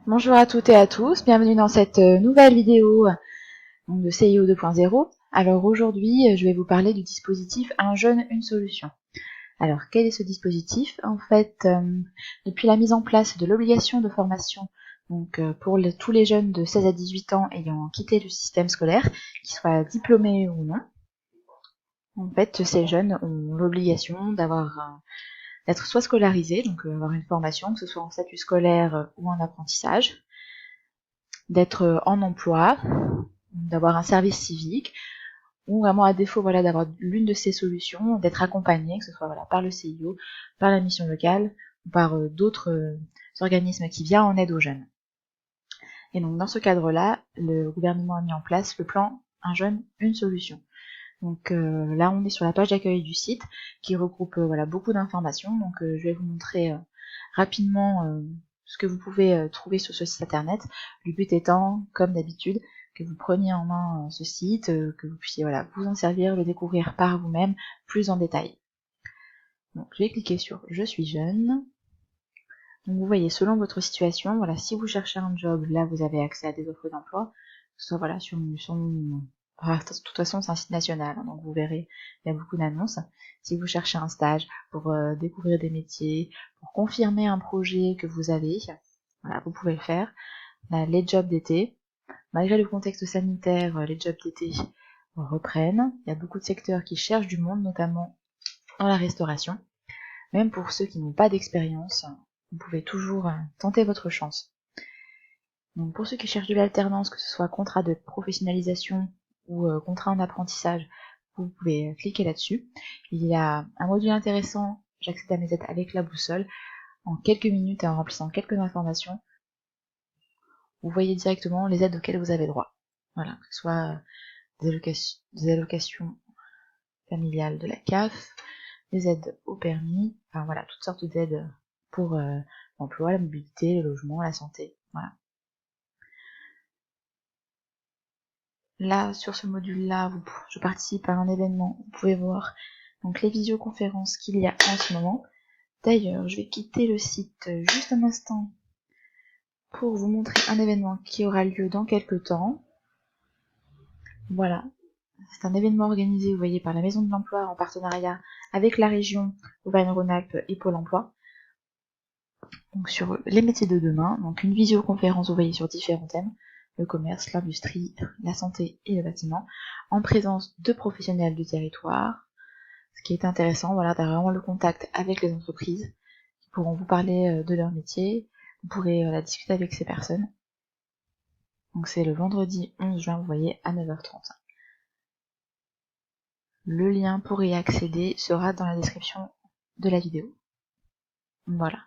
Bonjour à toutes et à tous, bienvenue dans cette nouvelle vidéo de CIO 2.0. Alors aujourd'hui, je vais vous parler du dispositif Un jeune, une solution. Alors quel est ce dispositif? En fait, depuis la mise en place de l'obligation de formation donc pour tous les jeunes de 16 à 18 ans ayant quitté le système scolaire, qu'ils soient diplômés ou non, en fait ces jeunes ont l'obligation d'être soit scolarisés, donc avoir une formation, que ce soit en statut scolaire ou en apprentissage, d'être en emploi, d'avoir un service civique, ou vraiment à défaut d'avoir l'une de ces solutions, d'être accompagné, que ce soit par le CIO, par la mission locale, ou par d'autres organismes qui viennent en aide aux jeunes. Et donc dans ce cadre-là, le gouvernement a mis en place le plan Un jeune, une solution. Donc là on est sur la page d'accueil du site qui regroupe beaucoup d'informations. Donc je vais vous montrer rapidement ce que vous pouvez trouver sur ce site internet. Le but étant, comme d'habitude, que vous preniez en main ce site, que vous puissiez vous en servir, le découvrir par vous-même plus en détail. Donc je vais cliquer sur Je suis jeune. Donc vous voyez, selon votre situation, si vous cherchez un job, là vous avez accès à des offres d'emploi, que ce soit sur de toute façon c'est un site national, hein, donc vous verrez, il y a beaucoup d'annonces. Si vous cherchez un stage pour découvrir des métiers, pour confirmer un projet que vous avez, vous pouvez le faire. Là, les jobs d'été, malgré le contexte sanitaire, les jobs d'été reprennent. Il y a beaucoup de secteurs qui cherchent du monde, notamment dans la restauration. Même pour ceux qui n'ont pas d'expérience, vous pouvez toujours tenter votre chance. Donc pour ceux qui cherchent de l'alternance, que ce soit contrat de professionnalisation ou contrat en apprentissage, vous pouvez cliquer là-dessus. Il y a un module intéressant, J'accède à mes aides avec la boussole. En quelques minutes et en remplissant quelques informations, vous voyez directement les aides auxquelles vous avez droit. Voilà, que ce soit des allocations familiales de la CAF, des aides au permis, toutes sortes d'aides pour l'emploi, la mobilité, le logement, la santé. Voilà. Là, sur ce module-là, je participe à un événement. Vous pouvez voir donc les visioconférences qu'il y a en ce moment. D'ailleurs, je vais quitter le site juste un instant pour vous montrer un événement qui aura lieu dans quelques temps. Voilà. C'est un événement organisé, vous voyez, par la Maison de l'Emploi en partenariat avec la région Auvergne-Rhône-Alpes et Pôle emploi. Donc sur les métiers de demain, donc une visioconférence, vous voyez, sur différents thèmes, le commerce, l'industrie, la santé et le bâtiment, en présence de professionnels du territoire. Ce qui est intéressant, d'avoir vraiment le contact avec les entreprises qui pourront vous parler de leur métier. Vous pourrez discuter avec ces personnes. Donc c'est le vendredi 11 juin, vous voyez, à 9h30. Le lien pour y accéder sera dans la description de la vidéo. Voilà.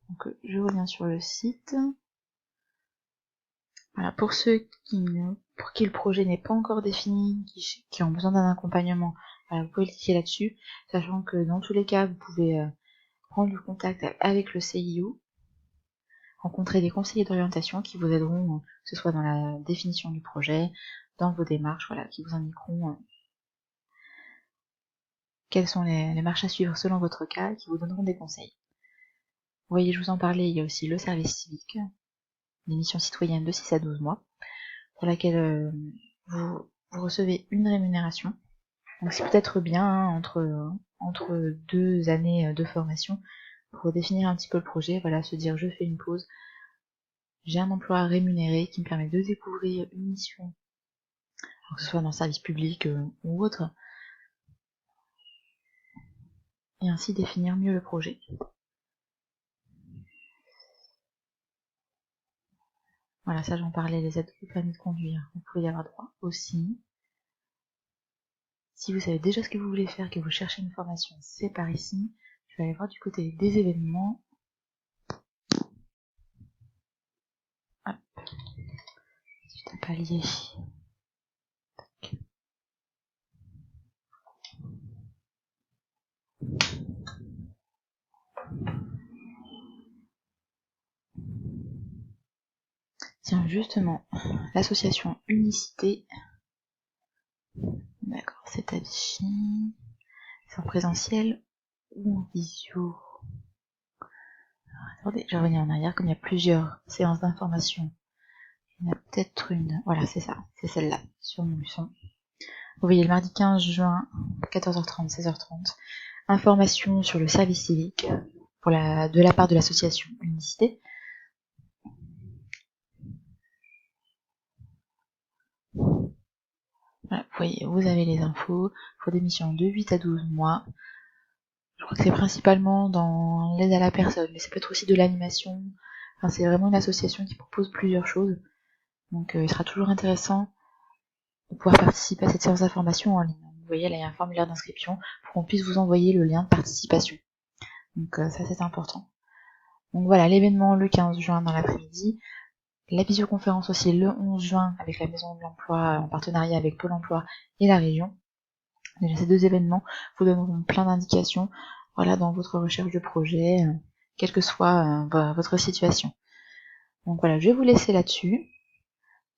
Donc je reviens sur le site. Voilà, pour ceux pour qui le projet n'est pas encore défini, qui ont besoin d'un accompagnement, vous pouvez cliquer là-dessus, sachant que dans tous les cas, vous pouvez prendre le contact avec le CIO, rencontrer des conseillers d'orientation qui vous aideront, que ce soit dans la définition du projet, dans vos démarches, qui vous indiqueront quelles sont les marches à suivre selon votre cas, et qui vous donneront des conseils. Vous voyez, je vous en parlais, il y a aussi le service civique, l'émission citoyenne de 6 à 12 mois, pour laquelle vous recevez une rémunération. Donc c'est peut-être bien entre 2 années de formation pour définir un petit peu le projet, se dire je fais une pause, j'ai un emploi rémunéré qui me permet de découvrir une mission, que ce soit dans le service public ou autre, et ainsi définir mieux le projet. Voilà, ça j'en parlais, les aides au permis de conduire, vous pouvez y avoir droit aussi. Si vous savez déjà ce que vous voulez faire, que vous cherchez une formation, c'est par ici. Je vais aller voir du côté des événements. Hop. C'est un palier. Tiens, justement, l'association Unicité. D'accord, c'est à Vichy. C'est en présentiel ou en visio. Alors, Attendez, je vais revenir en arrière, comme il y a plusieurs séances d'information. Il y en a peut-être une, voilà, c'est ça, c'est celle-là, sur mon luçon. Vous voyez, le mardi 15 juin, 14h30, 16h30, information sur le service civique de la part de l'association Unicité. Voilà, vous voyez, vous avez les infos pour des missions de 8 à 12 mois. Je crois que c'est principalement dans l'aide à la personne, mais ça peut être aussi de l'animation. Enfin, c'est vraiment une association qui propose plusieurs choses. Donc il sera toujours intéressant de pouvoir participer à cette séance d'information en ligne. Vous voyez, là il y a un formulaire d'inscription pour qu'on puisse vous envoyer le lien de participation. Donc ça c'est important. Donc voilà, l'événement le 15 juin dans l'après-midi. La visioconférence aussi le 11 juin avec la Maison de l'Emploi en partenariat avec Pôle Emploi et la région. Déjà, ces deux événements vous donneront plein d'indications, voilà, dans votre recherche de projet, quelle que soit votre situation. Donc voilà, je vais vous laisser là-dessus.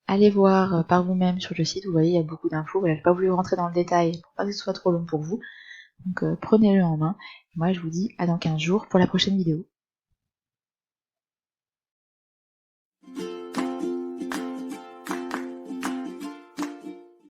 Allez voir par vous-même sur le site, vous voyez, il y a beaucoup d'infos. Voilà, je n'ai pas voulu rentrer dans le détail pour pas que ce soit trop long pour vous. Donc prenez-le en main. Moi, je vous dis à dans 15 jours pour la prochaine vidéo.